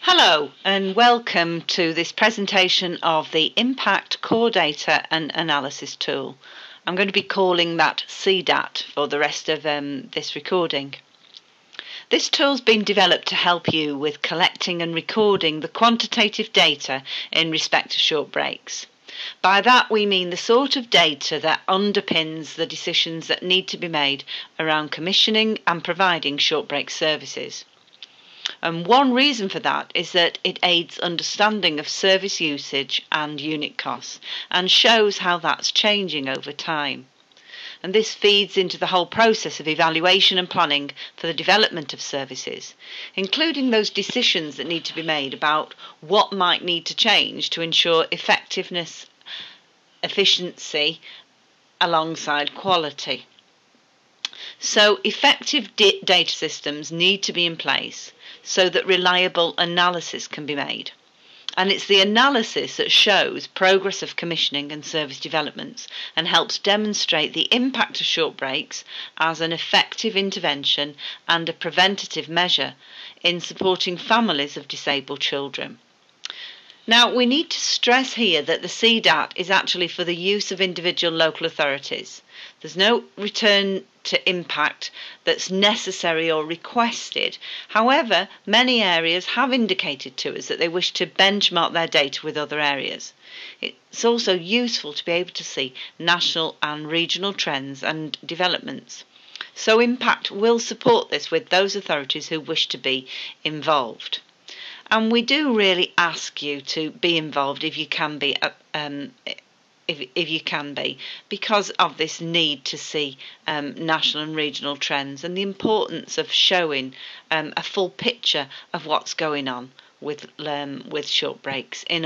Hello and welcome to this presentation of the Impact Core Data and Analysis Tool. I'm going to be calling that CDAT for the rest of this recording. This tool's been developed to help you with collecting and recording the quantitative data in respect to short breaks. By that we mean the sort of data that underpins the decisions that need to be made around commissioning and providing short break services. And one reason for that is that it aids understanding of service usage and unit costs and shows how that's changing over time. And this feeds into the whole process of evaluation and planning for the development of services, including those decisions that need to be made about what might need to change to ensure effectiveness, efficiency alongside quality. So effective data systems need to be in place so that reliable analysis can be made. And it's the analysis that shows progress of commissioning and service developments and helps demonstrate the impact of short breaks as an effective intervention and a preventative measure in supporting families of disabled children. Now, we need to stress here that the CDAT is actually for the use of individual local authorities. There's no return to impact that's necessary or requested. However, many areas have indicated to us that they wish to benchmark their data with other areas. It's also useful to be able to see national and regional trends and developments. So Impact will support this with those authorities who wish to be involved. And we do really ask you to be involved if you can be, because of this need to see national and regional trends and the importance of showing a full picture of what's going on with short breaks in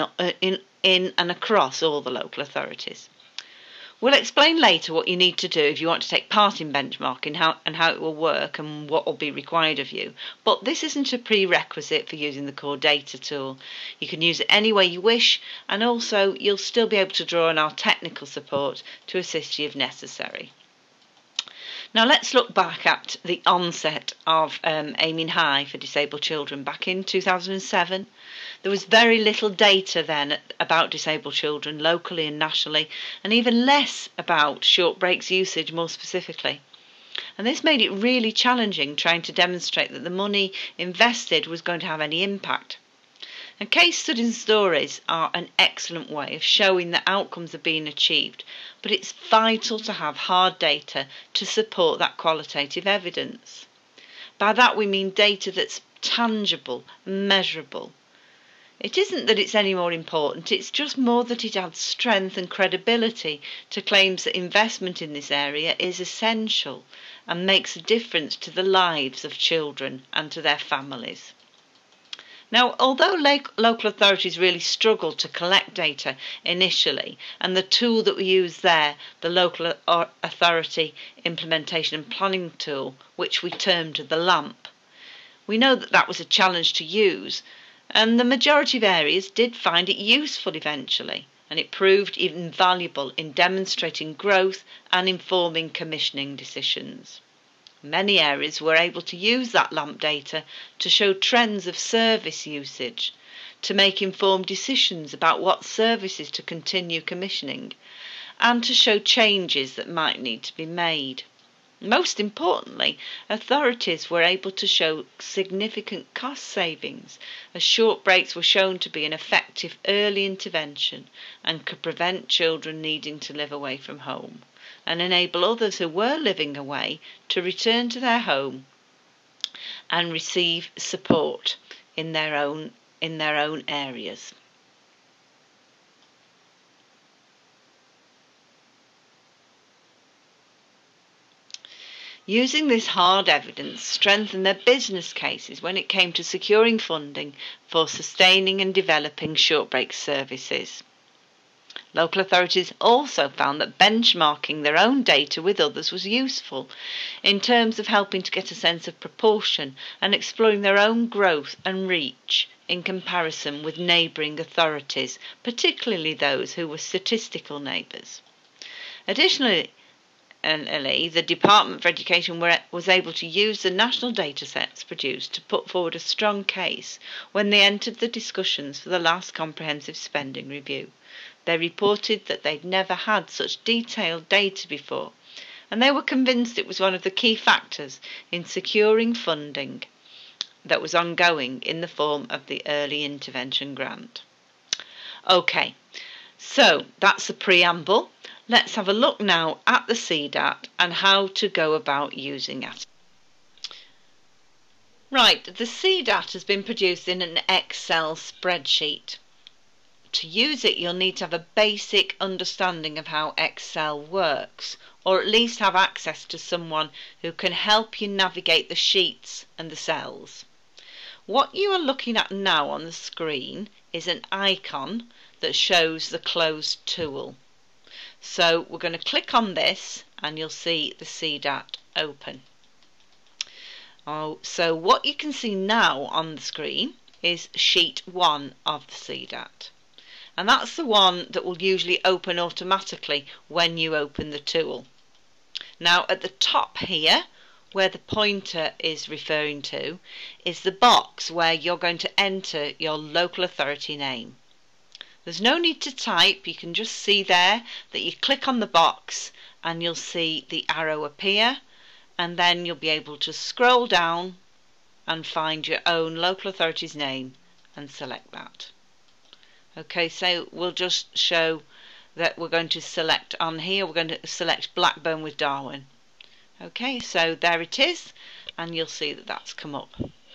and across all the local authorities. We'll explain later what you need to do if you want to take part in benchmarking and how it will work and what will be required of you. But this isn't a prerequisite for using the Core Data tool. You can use it any way you wish, and also you'll still be able to draw on our technical support to assist you if necessary. Now let's look back at the onset of aiming high for disabled children back in 2007. There was very little data then about disabled children locally and nationally, and even less about short breaks usage more specifically. And this made it really challenging trying to demonstrate that the money invested was going to have any impact. And case studies and stories are an excellent way of showing that outcomes are being achieved, but it's vital to have hard data to support that qualitative evidence. By that we mean data that's tangible, measurable. It isn't that it's any more important, it's just more that it adds strength and credibility to claims that investment in this area is essential and makes a difference to the lives of children and to their families. Now, although local authorities really struggled to collect data initially, and the tool that we use there, the Local Authority Implementation and Planning Tool, which we termed the LAMP, we know that that was a challenge to use, and the majority of areas did find it useful eventually, and it proved even valuable in demonstrating growth and informing commissioning decisions. Many areas were able to use that LAMP data to show trends of service usage, to make informed decisions about what services to continue commissioning, and to show changes that might need to be made. Most importantly, authorities were able to show significant cost savings, as short breaks were shown to be an effective early intervention and could prevent children needing to live away from home, and enable others who were living away to return to their home and receive support in their own areas. Using this hard evidence strengthened their business cases when it came to securing funding for sustaining and developing short break services. Local authorities also found that benchmarking their own data with others was useful in terms of helping to get a sense of proportion and exploring their own growth and reach in comparison with neighbouring authorities, particularly those who were statistical neighbours. Additionally, the Department for Education was able to use the national data sets produced to put forward a strong case when they entered the discussions for the last comprehensive spending review. They reported that they'd never had such detailed data before, and they were convinced it was one of the key factors in securing funding that was ongoing in the form of the Early Intervention Grant. Okay, so that's the preamble. Let's have a look now at the CDAT and how to go about using it. Right, the CDAT has been produced in an Excel spreadsheet. To use it, you'll need to have a basic understanding of how Excel works, or at least have access to someone who can help you navigate the sheets and the cells. What you are looking at now on the screen is an icon that shows the closed tool. So we're going to click on this and you'll see the CDAT open. So what you can see now on the screen is sheet 1 of the CDAT. And that's the one that will usually open automatically when you open the tool. Now at the top here, where the pointer is referring to, is the box where you're going to enter your local authority name. There's no need to type, you can just see there that you click on the box and you'll see the arrow appear, and then you'll be able to scroll down and find your own local authority's name and select that. Okay, so we'll just show that we're going to select on here, we're going to select Blackburn with Darwen. Okay, so there it is, and you'll see that that's come up.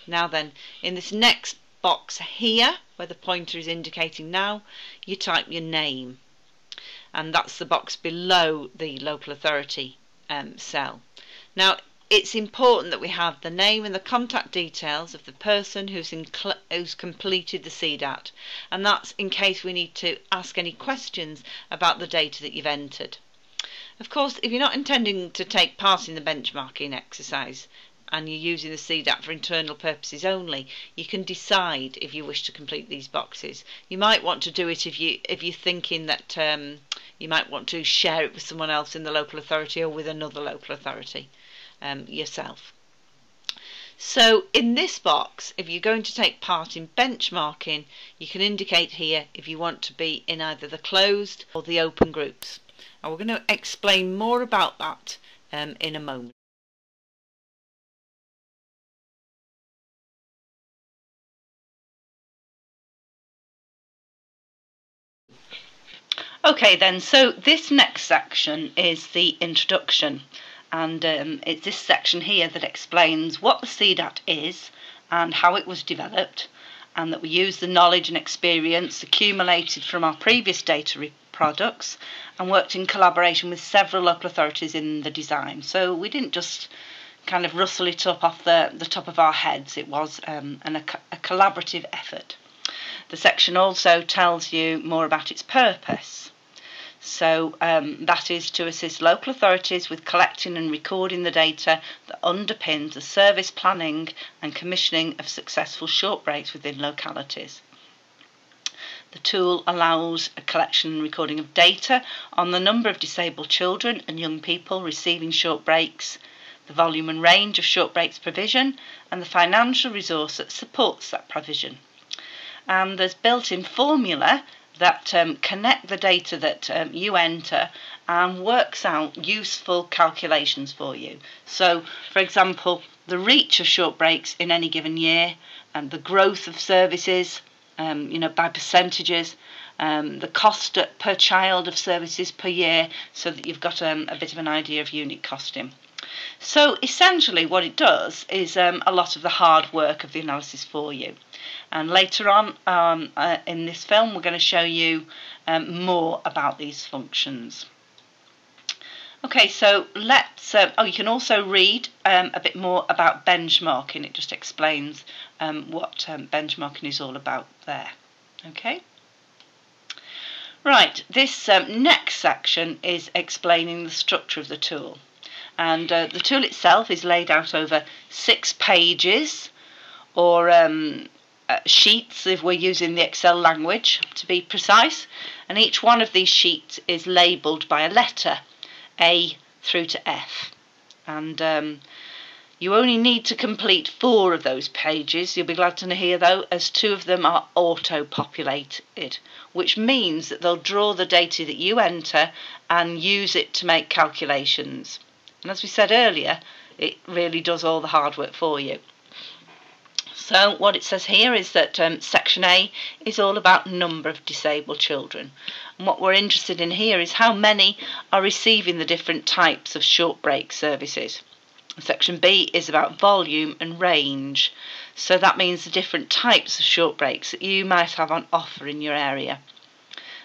Now then, in this next box here, where the pointer is indicating now, you type your name, and that's the box below the local authority cell. Now, it's important that we have the name and the contact details of the person who's completed the CDAT, and that's in case we need to ask any questions about the data that you've entered. Of course, if you're not intending to take part in the benchmarking exercise and you're using the CDAT for internal purposes only, you can decide if you wish to complete these boxes. You might want to do it if you're thinking that you might want to share it with someone else in the local authority or with another local authority yourself. So in this box, if you're going to take part in benchmarking, you can indicate here if you want to be in either the closed or the open groups. And we're going to explain more about that in a moment. Okay then, so this next section is the introduction, and it's this section here that explains what the CDAT is and how it was developed, and that we use the knowledge and experience accumulated from our previous data products and worked in collaboration with several local authorities in the design. So we didn't just kind of rustle it up off the top of our heads, it was a collaborative effort. The section also tells you more about its purpose. So that is to assist local authorities with collecting and recording the data that underpins the service planning and commissioning of successful short breaks within localities. The tool allows a collection and recording of data on the number of disabled children and young people receiving short breaks, the volume and range of short breaks provision, and the financial resource that supports that provision. And there's built-in formula that connect the data that you enter and works out useful calculations for you. So, for example, the reach of short breaks in any given year, and the growth of services, by percentages, the cost per child of services per year, so that you've got a bit of an idea of unit costing. So essentially what it does is a lot of the hard work of the analysis for you. And later on in this film we're going to show you more about these functions. Okay, so let's, you can also read a bit more about benchmarking. It just explains what benchmarking is all about there. Okay. Right, this next section is explaining the structure of the tool. And the tool itself is laid out over 6 pages, or sheets if we're using the Excel language to be precise. And each one of these sheets is labelled by a letter, A through to F. And you only need to complete 4 of those pages. You'll be glad to hear, though, as 2 of them are auto-populated, which means that they'll draw the data that you enter and use it to make calculations. And as we said earlier, it really does all the hard work for you. So what it says here is that Section A is all about number of disabled children. And what we're interested in here is how many are receiving the different types of short break services. Section B is about volume and range. So that means the different types of short breaks that you might have on offer in your area.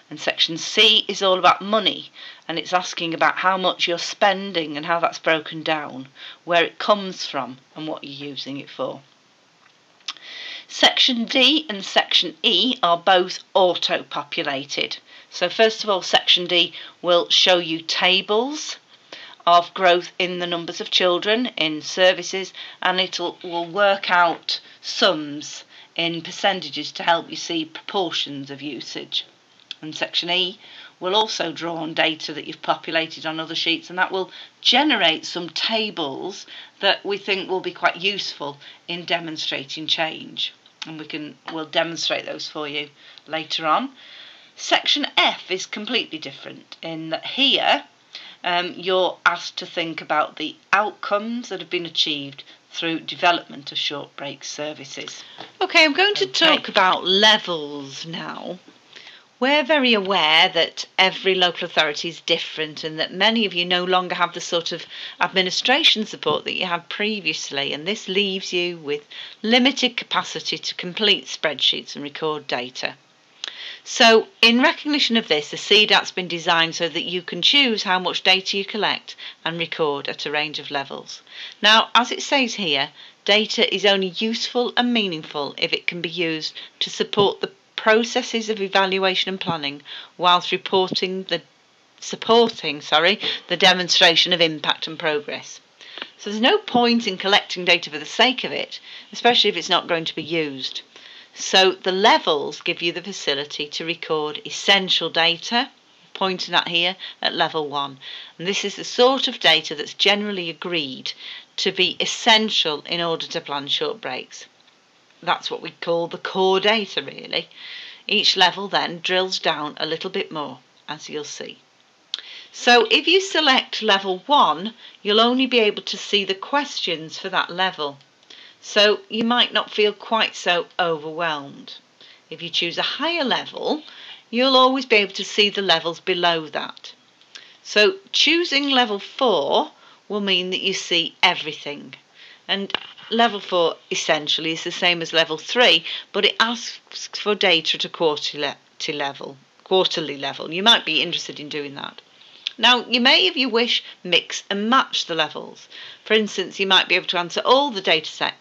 And Section C is all about money, and it's asking about how much you're spending and how that's broken down, where it comes from and what you're using it for. Section D and Section E are both auto-populated. So first of all, Section D will show you tables of growth in the numbers of children in services, and will work out sums in percentages to help you see proportions of usage. And Section E will also draw on data that you've populated on other sheets, and that will generate some tables that we think will be quite useful in demonstrating change. And we'll demonstrate those for you later on. Section F is completely different in that here you're asked to think about the outcomes that have been achieved through development of short break services. Okay, I'm going to talk about levels now. We're very aware that every local authority is different and that many of you no longer have the sort of administration support that you had previously, and this leaves you with limited capacity to complete spreadsheets and record data. So in recognition of this, the CDAT's been designed so that you can choose how much data you collect and record at a range of levels. Now, as it says here, data is only useful and meaningful if it can be used to support the processes of evaluation and planning whilst supporting the demonstration of impact and progress. So there's no point in collecting data for the sake of it, especially if it's not going to be used. So the levels give you the facility to record essential data, pointing at here at level 1. And this is the sort of data that's generally agreed to be essential in order to plan short breaks. That's what we call the core data, really. Each level then drills down a little bit more, as you'll see. So if you select level 1, you'll only be able to see the questions for that level. So you might not feel quite so overwhelmed. If you choose a higher level, you'll always be able to see the levels below that. So choosing level 4 will mean that you see everything. And level 4 essentially is the same as level 3, but it asks for data at a quarterly level. You might be interested in doing that. Now, you may, if you wish, mix and match the levels. For instance, you might be able to answer all the data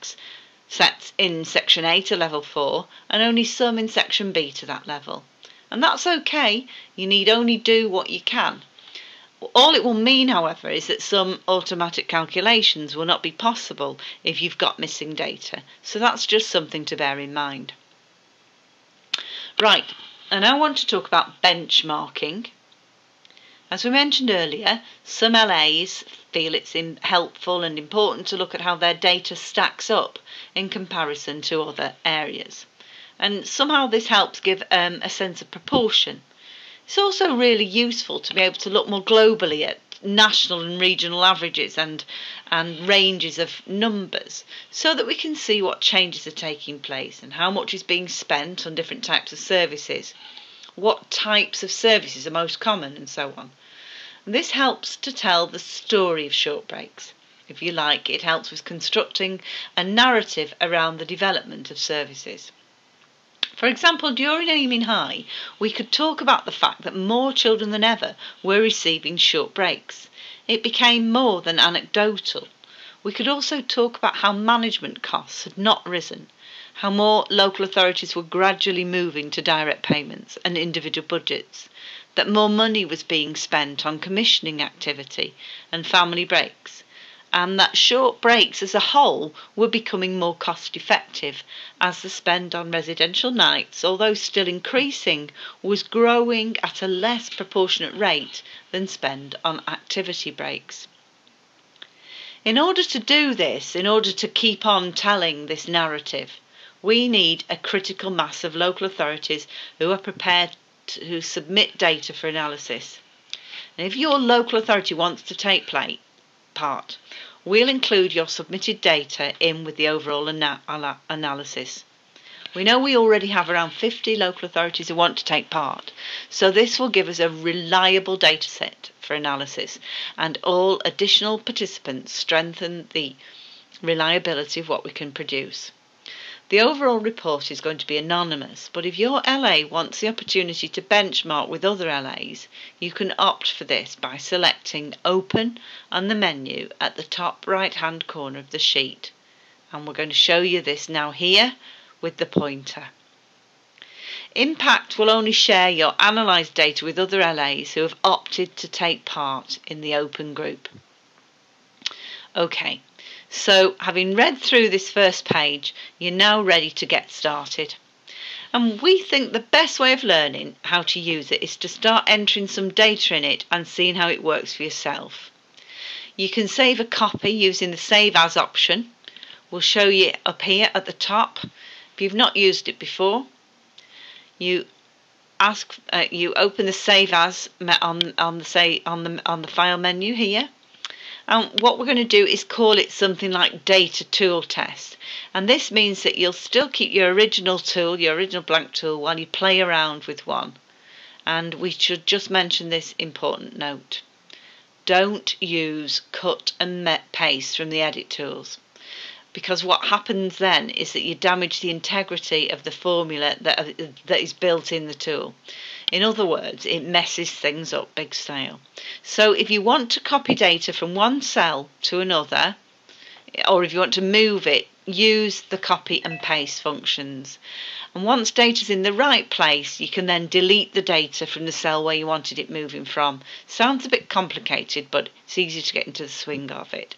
sets in Section A to level 4 and only some in Section B to that level. And that's okay. You need only do what you can. All it will mean, however, is that some automatic calculations will not be possible if you've got missing data. So that's just something to bear in mind. Right, and I want to talk about benchmarking. As we mentioned earlier, some LAs feel it's helpful and important to look at how their data stacks up in comparison to other areas. And somehow this helps give a sense of proportion. It's also really useful to be able to look more globally at national and regional averages and ranges of numbers so that we can see what changes are taking place and how much is being spent on different types of services, what types of services are most common, and so on. And this helps to tell the story of short breaks. If you like, it helps with constructing a narrative around the development of services. For example, during Aiming High, we could talk about the fact that more children than ever were receiving short breaks. It became more than anecdotal. We could also talk about how management costs had not risen, how more local authorities were gradually moving to direct payments and individual budgets, that more money was being spent on commissioning activity and family breaks, and that short breaks as a whole were becoming more cost effective as the spend on residential nights, although still increasing, was growing at a less proportionate rate than spend on activity breaks. In order to do this, in order to keep on telling this narrative, we need a critical mass of local authorities who are prepared to submit data for analysis. And if your local authority wants to take part, we'll include your submitted data in with the overall analysis. We know we already have around 50 local authorities who want to take part, so this will give us a reliable data set for analysis, and all additional participants strengthen the reliability of what we can produce. The overall report is going to be anonymous, but if your LA wants the opportunity to benchmark with other LAs, you can opt for this by selecting Open on the menu at the top right-hand corner of the sheet. And we're going to show you this now here with the pointer. Impact will only share your analysed data with other LAs who have opted to take part in the Open group. Okay. So, having read through this first page, you're now ready to get started. And we think the best way of learning how to use it is to start entering some data in it and seeing how it works for yourself. You can save a copy using the Save As option. We'll show you up here at the top. If you've not used it before, you open the Save As on the file menu here. And what we're going to do is call it something like Data Tool Test. And this means that you'll still keep your original tool, your original blank tool, while you play around with one. And we should just mention this important note. Don't use cut and paste from the edit tools, because what happens then is that you damage the integrity of the formula that is built in the tool. In other words, it messes things up big style. So if you want to copy data from one cell to another, or if you want to move it, use the copy and paste functions. And once data's in the right place, you can then delete the data from the cell where you wanted it moving from. Sounds a bit complicated, but it's easy to get into the swing of it.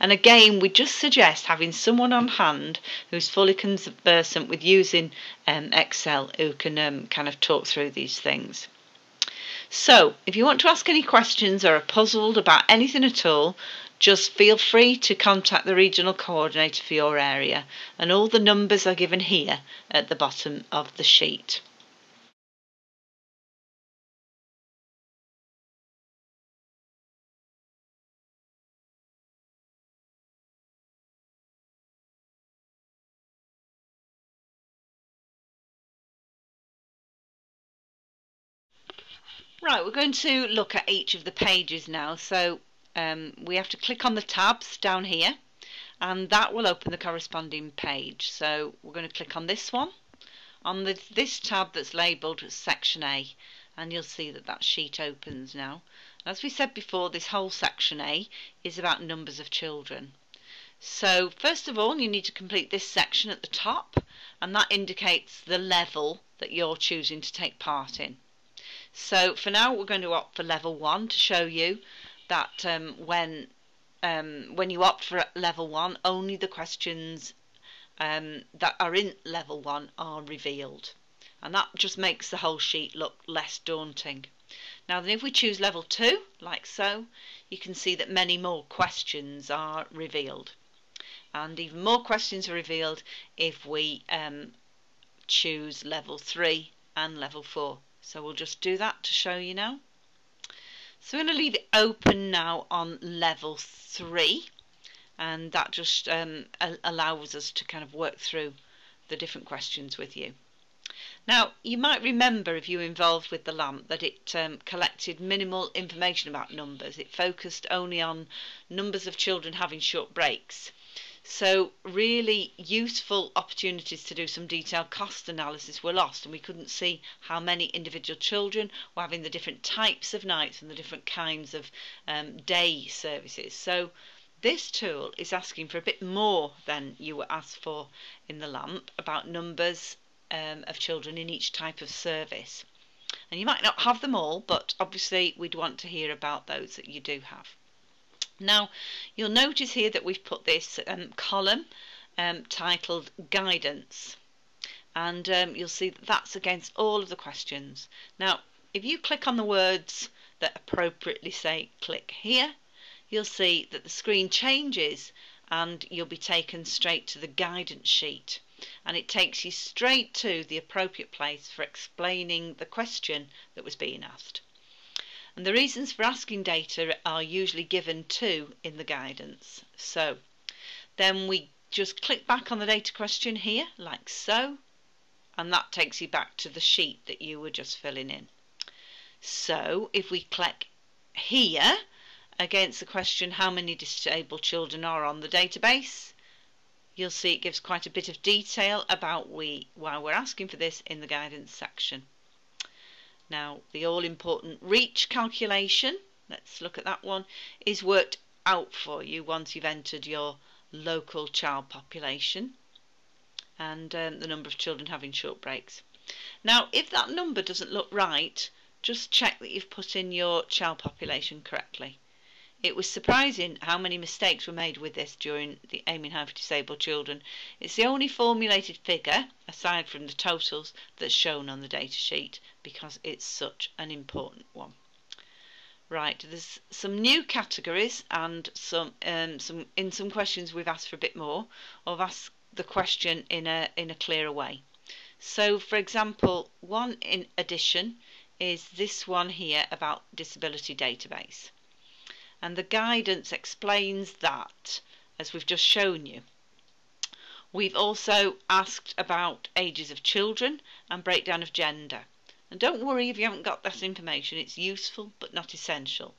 And again, we just suggest having someone on hand who's fully conversant with using Excel who can kind of talk through these things. So, if you want to ask any questions or are puzzled about anything at all, just feel free to contact the regional coordinator for your area, and all the numbers are given here at the bottom of the sheet. Right, we're going to look at each of the pages now. So we have to click on the tabs down here, and that will open the corresponding page. So we're going to click on this one, on this tab that's labelled Section A, and you'll see that that sheet opens now. As we said before, this whole Section A is about numbers of children. So first of all, you need to complete this section at the top, and that indicates the level that you're choosing to take part in. So for now, we're going to opt for level 1 to show you that when you opt for level 1, only the questions that are in level 1 are revealed. And that just makes the whole sheet look less daunting. Now then, if we choose level 2, like so, you can see that many more questions are revealed. And even more questions are revealed if we choose level 3 and level 4. So we'll just do that to show you now. So we're going to leave it open now on level 3, and that just allows us to kind of work through the different questions with you. Now, you might remember, if you were involved with the LAMP, that it collected minimal information about numbers. It focused only on numbers of children having short breaks. So really useful opportunities to do some detailed cost analysis were lost, and we couldn't see how many individual children were having the different types of nights and the different kinds of day services. So this tool is asking for a bit more than you were asked for in the LAMP about numbers of children in each type of service. And you might not have them all, but obviously we'd want to hear about those that you do have. Now, you'll notice here that we've put this column titled Guidance, and you'll see that that's against all of the questions. Now, if you click on the words that appropriately say click here, you'll see that the screen changes and you'll be taken straight to the guidance sheet, and it takes you straight to the appropriate place for explaining the question that was being asked. And the reasons for asking data are usually given too in the guidance. So then we just click back on the data question here, like so, and that takes you back to the sheet that you were just filling in. So if we click here against the question, how many disabled children are on the database, you'll see it gives quite a bit of detail about why we're asking for this in the guidance section. Now, the all-important reach calculation, let's look at that one, is worked out for you once you've entered your local child population and the number of children having short breaks. Now, if that number doesn't look right, just check that you've put in your child population correctly. It was surprising how many mistakes were made with this during the Aiming High for Disabled Children. It's the only formulated figure, aside from the totals, that's shown on the data sheet because it's such an important one. Right, there's some new categories and in some questions we've asked for a bit more, or I've asked the question in a clearer way. So, for example, one in addition is this one here about disability database. And the guidance explains that, as we've just shown you. We've also asked about ages of children and breakdown of gender. And don't worry if you haven't got that information, it's useful but not essential.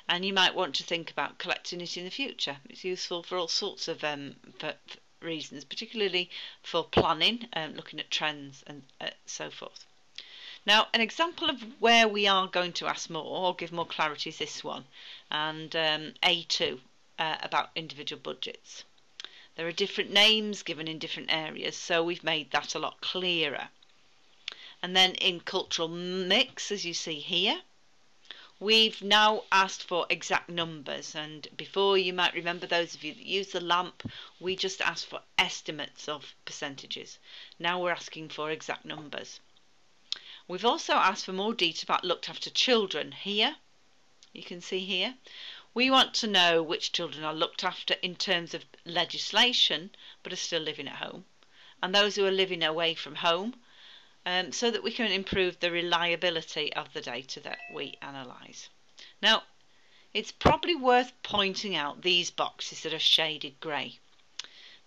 And you might want to think about collecting it in the future. It's useful for all sorts of reasons, particularly for planning, looking at trends and so forth. Now, an example of where we are going to ask more or give more clarity is this one, and A2 about individual budgets. There are different names given in different areas, so we've made that a lot clearer. And then in cultural mix, as you see here, we've now asked for exact numbers, and before, you might remember, those of you that use the lamp, we just asked for estimates of percentages. Now we're asking for exact numbers. We've also asked for more detail about looked after children. Here, you can see here, we want to know which children are looked after in terms of legislation but are still living at home, and those who are living away from home, so that we can improve the reliability of the data that we analyse. Now, it's probably worth pointing out these boxes that are shaded grey.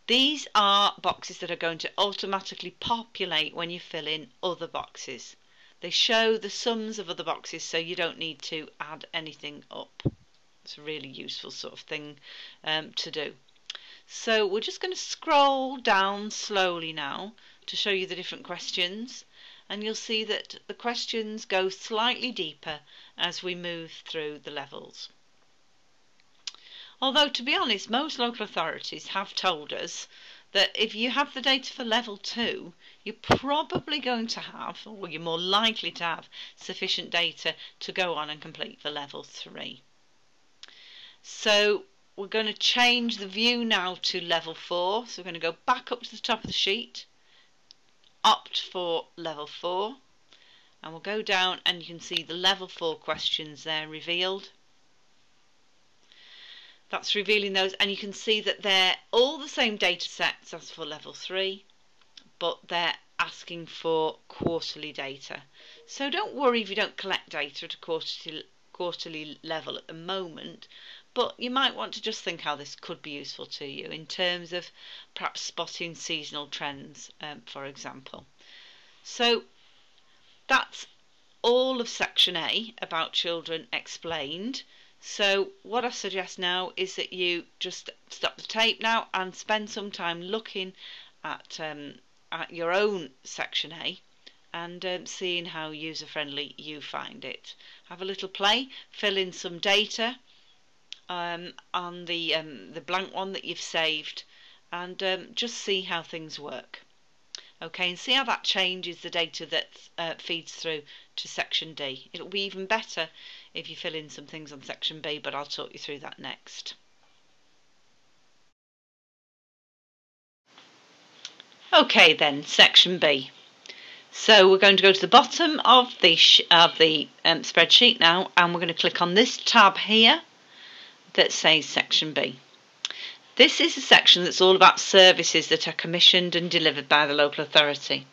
These are boxes that are going to automatically populate when you fill in other boxes. They show the sums of other boxes, so you don't need to add anything up. It's a really useful sort of thing to do. So we're just going to scroll down slowly now to show you the different questions, and you'll see that the questions go slightly deeper as we move through the levels. Although, to be honest, most local authorities have told us that if you have the data for level 2, you're probably going to have, or you're more likely to have, sufficient data to go on and complete for level 3. So we're going to change the view now to level 4. So we're going to go back up to the top of the sheet, opt for level 4, and we'll go down and you can see the level 4 questions there revealed. That's revealing those, and you can see that they're all the same data sets as for level 3, but they're asking for quarterly data. So don't worry if you don't collect data at a quarterly level at the moment, but you might want to just think how this could be useful to you in terms of perhaps spotting seasonal trends, for example. So that's all of section A about children explained. So what I suggest now is that you just stop the tape now and spend some time looking at your own section A and seeing how user-friendly you find it. Have a little play, fill in some data on the blank one that you've saved, and just see how things work. Okay, and see how that changes the data that feeds through to section D. It'll be even better if you fill in some things on section B, but I'll talk you through that next. Okay then, section B. So we're going to go to the bottom of the spreadsheet now, and we're going to click on this tab here that says section B. This is a section that's all about services that are commissioned and delivered by the local authority.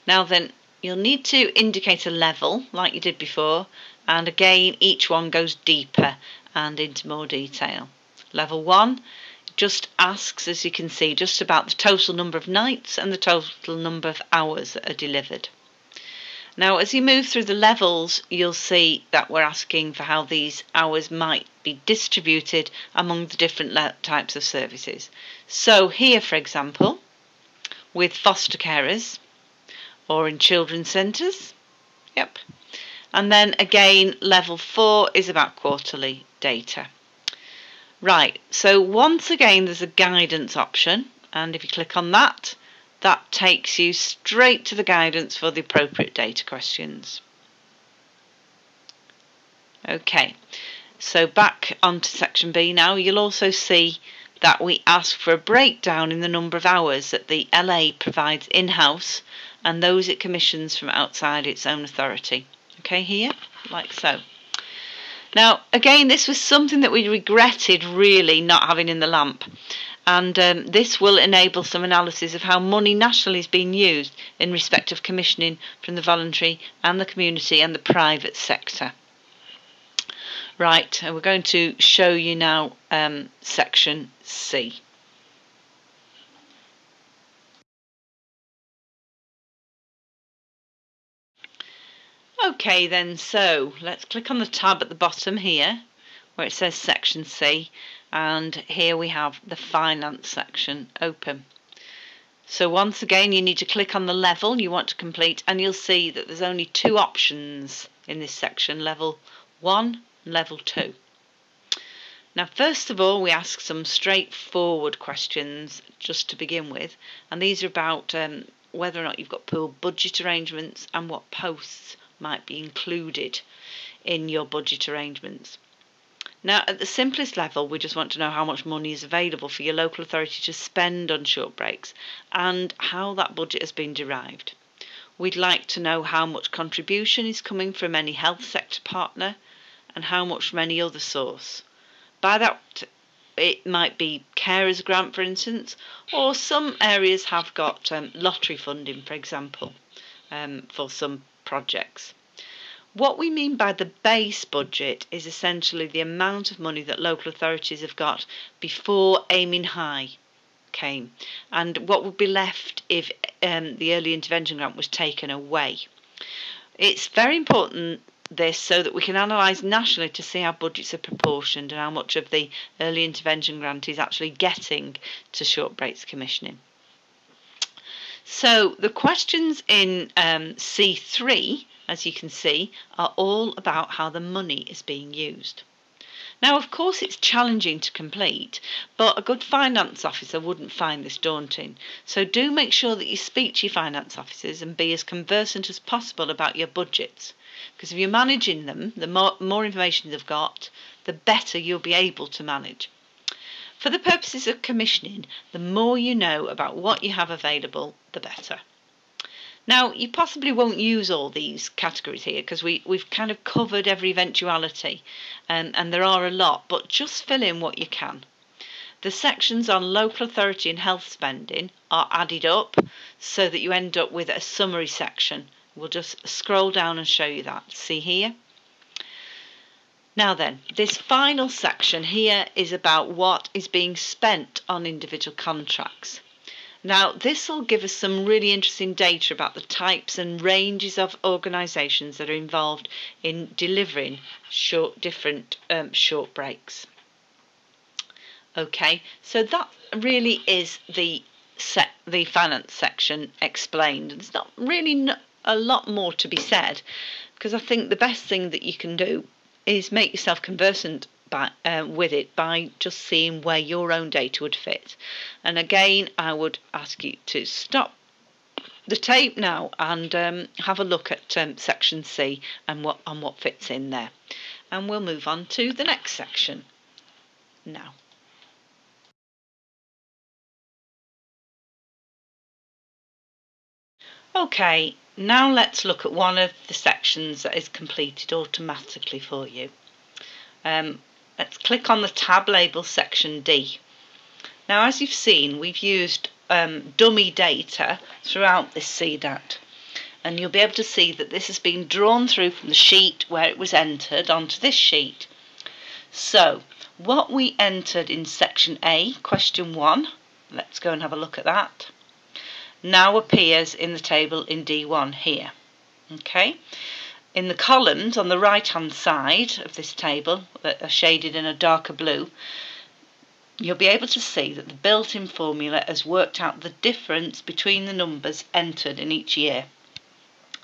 Now then, you'll need to indicate a level like you did before, and again each one goes deeper and into more detail. Level 1 just asks, as you can see, just about the total number of nights and the total number of hours that are delivered. Now, as you move through the levels, you'll see that we're asking for how these hours might be distributed among the different types of services. So here, for example, with foster carers or in children's centres, yep. And then again, level 4 is about quarterly data. Right, so once again there's a guidance option, and if you click on that, that takes you straight to the guidance for the appropriate data questions. Okay, so back onto section B now, you'll also see that we ask for a breakdown in the number of hours that the LA provides in-house and those it commissions from outside its own authority. Okay, here, like so. Now, again, this was something that we regretted really not having in the LAMP, and this will enable some analysis of how money nationally is being used in respect of commissioning from the voluntary and the community and the private sector. Right, we're going to show you now section C. Okay then, so let's click on the tab at the bottom here where it says section C, and here we have the finance section open. So once again you need to click on the level you want to complete, and you'll see that there's only 2 options in this section, level 1 and level 2. Now first of all we ask some straightforward questions just to begin with, and these are about whether or not you've got pool budget arrangements and what posts might be included in your budget arrangements. Now, at the simplest level, we just want to know how much money is available for your local authority to spend on short breaks and how that budget has been derived. We'd like to know how much contribution is coming from any health sector partner and how much from any other source. By that, it might be carers grant, for instance, or some areas have got lottery funding, for example, for some projects. What we mean by the base budget is essentially the amount of money that local authorities have got before aiming high came, and what would be left if the early intervention grant was taken away. It's very important this so that we can analyse nationally to see how budgets are proportioned and how much of the early intervention grant is actually getting to short breaks commissioning. So the questions in C3, as you can see, are all about how the money is being used. Now, of course, it's challenging to complete, but a good finance officer wouldn't find this daunting. So do make sure that you speak to your finance officers and be as conversant as possible about your budgets. Because if you're managing them, the more information they've got, the better you'll be able to manage. For the purposes of commissioning, the more you know about what you have available, the better. Now, you possibly won't use all these categories here because we've kind of covered every eventuality, and there are a lot, but just fill in what you can. The sections on local authority and health spending are added up so that you end up with a summary section. We'll just scroll down and show you that. See here? Now then, this final section here is about what is being spent on individual contracts. Now, this will give us some really interesting data about the types and ranges of organisations that are involved in delivering different short breaks. Okay, so that really is the finance section explained. There's not really a lot more to be said, because I think the best thing that you can do is make yourself conversant with it by just seeing where your own data would fit. And again, I would ask you to stop the tape now and have a look at section C and what fits in there. and we'll move on to the next section now. Okay, now let's look at one of the sections that is completed automatically for you. Let's click on the tab label section D. Now, as you've seen, we've used dummy data throughout this CDAT, and you'll be able to see that this has been drawn through from the sheet where it was entered onto this sheet. So, what we entered in section A, question 1, let's go and have a look at that, now appears in the table in D1 here. Okay, in the columns on the right hand side of this table that are shaded in a darker blue, you'll be able to see that the built-in formula has worked out the difference between the numbers entered in each year.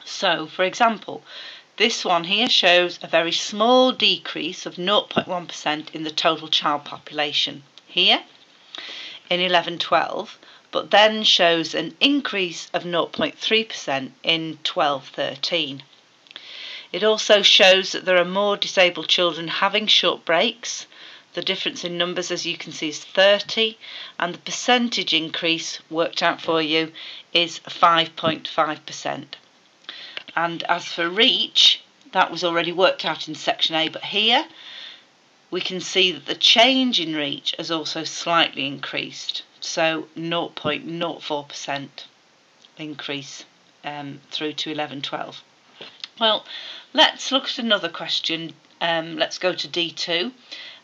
So, for example, this one here shows a very small decrease of 0.1% in the total child population here in 11-12, but then shows an increase of 0.3% in 12-13. It also shows that there are more disabled children having short breaks. The difference in numbers, as you can see, is 30, and the percentage increase worked out for you is 5.5%. And as for reach, that was already worked out in section A, but here we can see that the change in reach has also slightly increased, so 0.04% increase through to 11-12. Well, let's look at another question. Let's go to D2,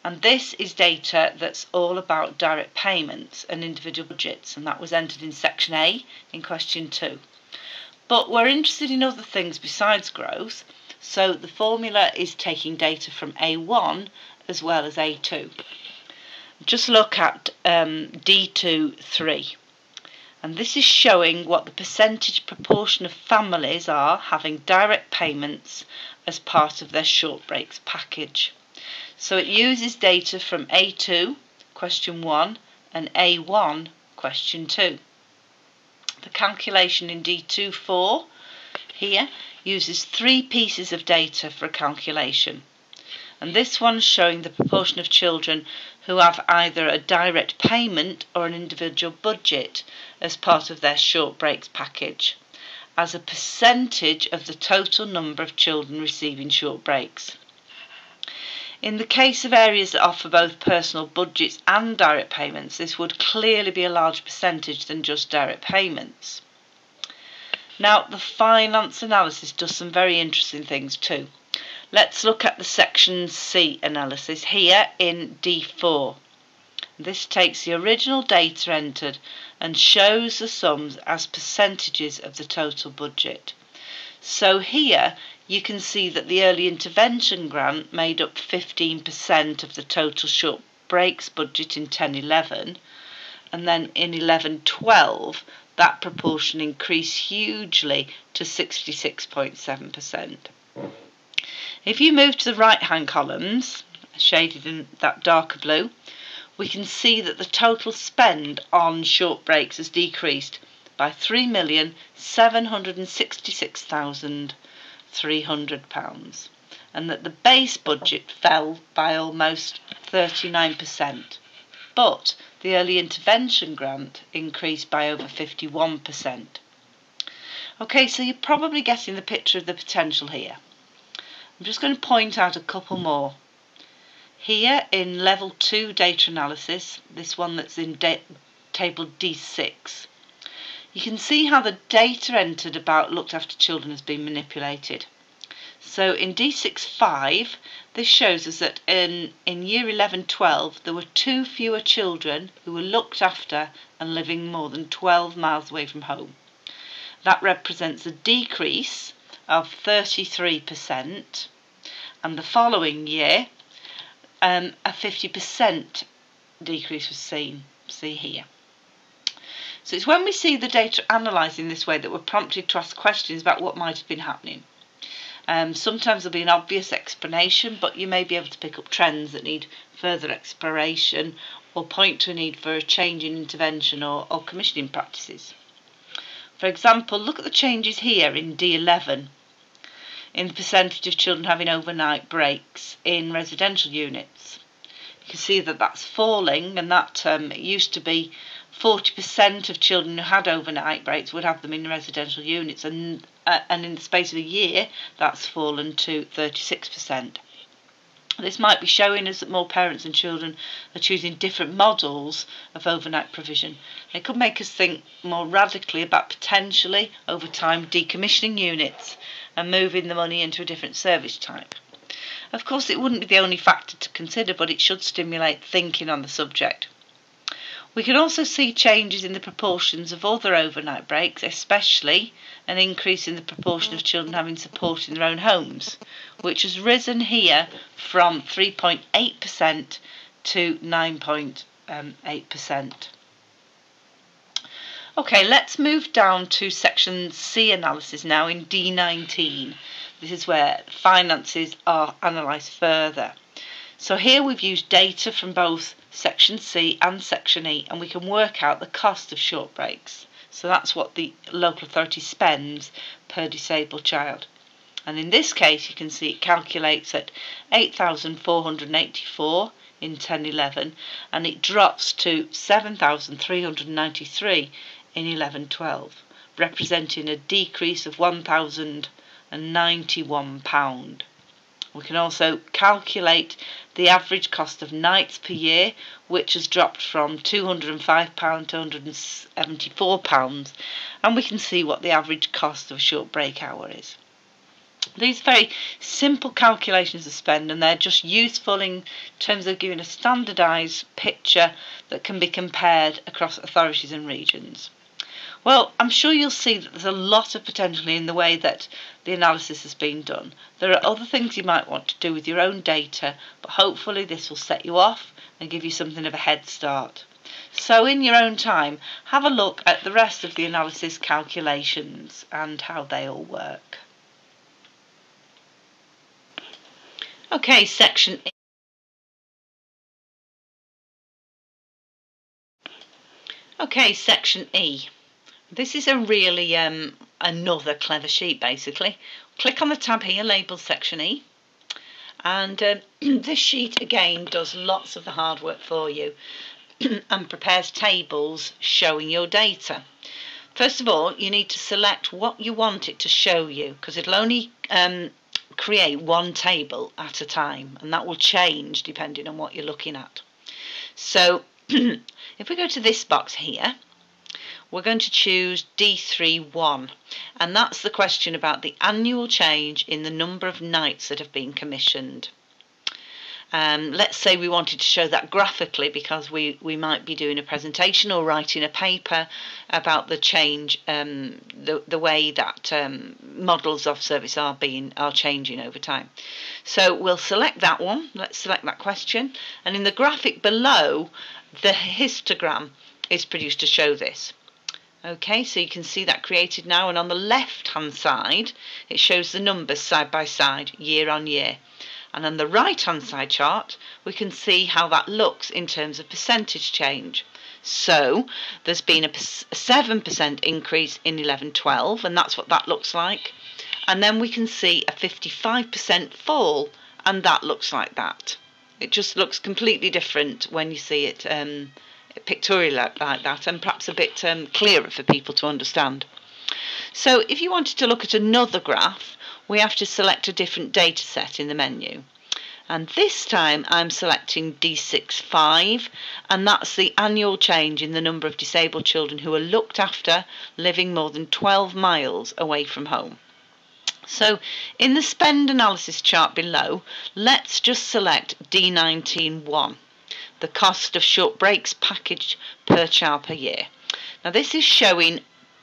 and this is data that's all about direct payments and individual budgets, and that was entered in section A in question 2. But we're interested in other things besides growth, so the formula is taking data from A1 as well as A2. Just look at D2-3, and this is showing what the percentage proportion of families are having direct payments as part of their short breaks package. So it uses data from A2, question 1, and A1, question 2. The calculation in D2-4 here uses 3 pieces of data for a calculation. And this one's showing the proportion of children who have either a direct payment or an individual budget as part of their short breaks package, as a percentage of the total number of children receiving short breaks. In the case of areas that offer both personal budgets and direct payments, this would clearly be a larger percentage than just direct payments. Now, the finance analysis does some very interesting things too. Let's look at the section C analysis here in D4. This takes the original data entered and shows the sums as percentages of the total budget. So here you can see that the early intervention grant made up 15% of the total short breaks budget in 10-11, and then in 11-12 that proportion increased hugely to 66.7%. If you move to the right hand columns, shaded in that darker blue, we can see that the total spend on short breaks has decreased by £3,766,300, and that the base budget fell by almost 39%, but the early intervention grant increased by over 51%. Okay, so you're probably getting the picture of the potential here. I'm just going to point out a couple more. Here in level 2 data analysis, this one that's in table D6, you can see how the data entered about looked after children has been manipulated. So in D6-5, this shows us that in year 11-12 there were 2 fewer children who were looked after and living more than 12 miles away from home. That represents a decrease of 33%, and the following year a 50% decrease was seen. See here. So it's when we see the data analysed in this way that we're prompted to ask questions about what might have been happening. Sometimes there'll be an obvious explanation, but you may be able to pick up trends that need further exploration or point to a need for a change in intervention or commissioning practices. For example, look at the changes here in D11. in the percentage of children having overnight breaks in residential units. You can see that that's falling, and that it used to be 40% of children who had overnight breaks would have them in residential units, and in the space of a year that's fallen to 36%. This might be showing us that more parents and children are choosing different models of overnight provision. It could make us think more radically about potentially, over time, decommissioning units and moving the money into a different service type. Of course, it wouldn't be the only factor to consider, but it should stimulate thinking on the subject. We can also see changes in the proportions of other overnight breaks, especially an increase in the proportion of children having support in their own homes, which has risen here from 3.8% to 9.8%. Okay, let's move down to section C analysis now in D19. This is where finances are analysed further. So here we've used data from both section C and section E, and we can work out the cost of short breaks. So that's what the local authority spends per disabled child. And in this case, you can see it calculates at 8,484 in 10-11, and it drops to 7,393 in 11-12, representing a decrease of £1,091. We can also calculate the average cost of nights per year, which has dropped from £205 to £174, and we can see what the average cost of a short break hour is. These are very simple calculations of spend, and they're just useful in terms of giving a standardised picture that can be compared across authorities and regions. Well, I'm sure you'll see that there's a lot of potential in the way that the analysis has been done. There are other things you might want to do with your own data, but hopefully this will set you off and give you something of a head start. So in your own time, have a look at the rest of the analysis calculations and how they all work. Okay, section E. Okay, section E. This is a really another clever sheet, basically. Click on the tab here labelled section E, and this sheet again does lots of the hard work for you and prepares tables showing your data. First of all, you need to select what you want it to show you, because it'll only create one table at a time, and that will change depending on what you're looking at. So if we go to this box here, we're going to choose D3.1, and that's the question about the annual change in the number of nights that have been commissioned. Let's say we wanted to show that graphically, because we might be doing a presentation or writing a paper about the change, the way that models of service are changing over time. So we'll select that one. Let's select that question, and in the graphic below, the histogram is produced to show this. Okay, so you can see that created now, and on the left hand side it shows the numbers side by side, year on year. And on the right hand side chart we can see how that looks in terms of percentage change. So there's been a 7% increase in 11-12, and that's what that looks like. And then we can see a 55% fall, and that looks like that. It just looks completely different when you see it pictorial like that, and perhaps a bit clearer for people to understand. So if you wanted to look at another graph, we have to select a different data set in the menu, and this time I'm selecting D6.5, and that's the annual change in the number of disabled children who are looked after living more than 12 miles away from home. So in the spend analysis chart below, let's just select D19.1, the cost of short breaks package per child per year. Now this is showing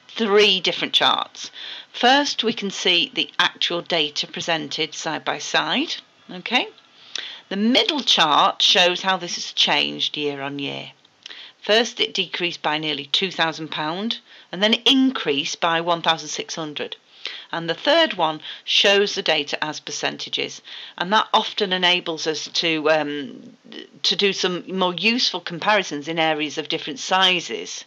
3 different charts. First, we can see the actual data presented side by side. Okay, the middle chart shows how this has changed year on year. First, it decreased by nearly £2,000, and then it increased by 1,600. And the third one shows the data as percentages, and that often enables us to do some more useful comparisons in areas of different sizes.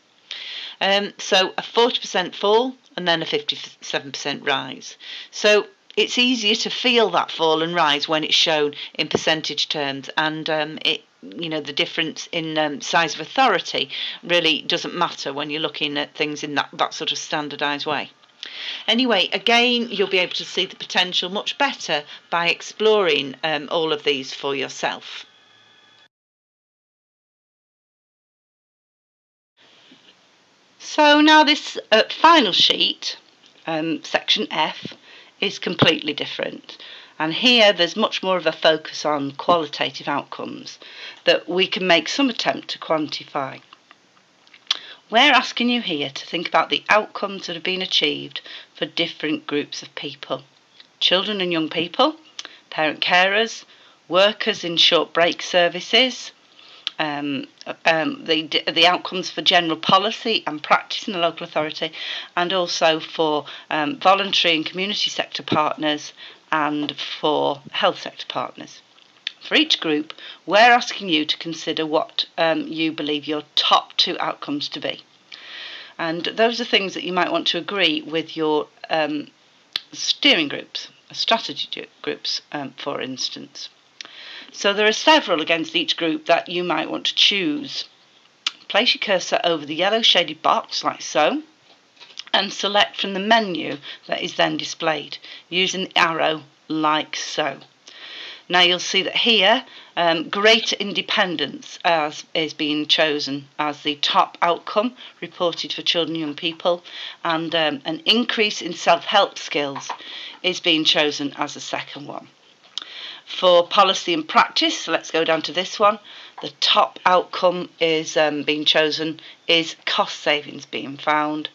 So a 40% fall and then a 57% rise. So it's easier to feel that fall and rise when it's shown in percentage terms, and the difference in size of authority really doesn't matter when you're looking at things in that sort of standardised way. Anyway, again, you'll be able to see the potential much better by exploring all of these for yourself. So now this final sheet, section F, is completely different. And here there's much more of a focus on qualitative outcomes that we can make some attempt to quantify. We're asking you here to think about the outcomes that have been achieved for different groups of people. Children and young people, parent carers, workers in short break services, the outcomes for general policy and practice in the local authority, and also for voluntary and community sector partners and for health sector partners. For each group, we're asking you to consider what you believe your top 2 outcomes to be. And those are things that you might want to agree with your steering groups, strategy groups, for instance. So there are several against each group that you might want to choose. Place your cursor over the yellow shaded box, like so, and select from the menu that is then displayed, using the arrow like so. Now you'll see that here, greater independence is being chosen as the top outcome reported for children and young people, and an increase in self-help skills is being chosen as the second one. For policy and practice, so let's go down to this one. The top outcome is being chosen is cost savings being found,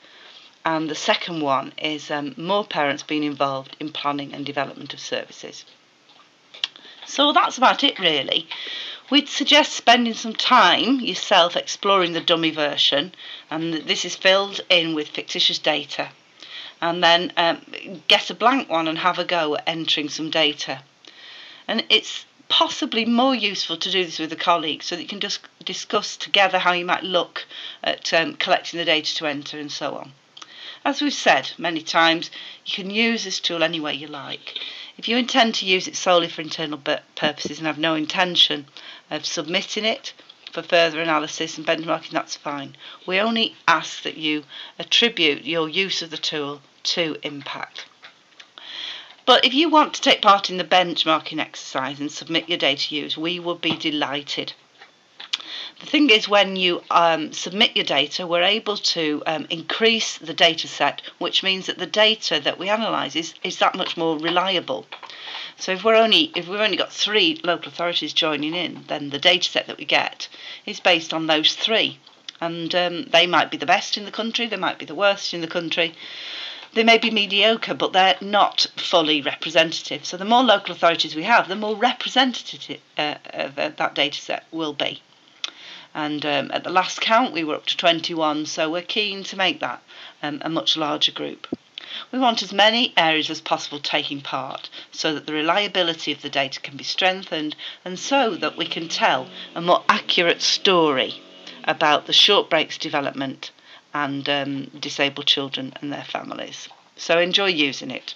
and the second one is more parents being involved in planning and development of services. So that's about it really. We'd suggest spending some time yourself exploring the dummy version, and this is filled in with fictitious data, and then get a blank one and have a go at entering some data. And it's possibly more useful to do this with a colleague so that you can just discuss together how you might look at collecting the data to enter and so on. As we've said many times, you can use this tool any way you like. If you intend to use it solely for internal purposes and have no intention of submitting it for further analysis and benchmarking, that's fine. We only ask that you attribute your use of the tool to impact. But if you want to take part in the benchmarking exercise and submit your data use, we would be delighted. The thing is, when you submit your data, we're able to increase the data set, which means that the data that we analyse is that much more reliable. So if we've only got 3 local authorities joining in, then the data set that we get is based on those 3. And they might be the best in the country, they might be the worst in the country. They may be mediocre, but they're not fully representative. So the more local authorities we have, the more representative that data set will be. And at the last count, we were up to 21, so we're keen to make that a much larger group. We want as many areas as possible taking part so that the reliability of the data can be strengthened and so that we can tell a more accurate story about the short breaks development and disabled children and their families. So enjoy using it.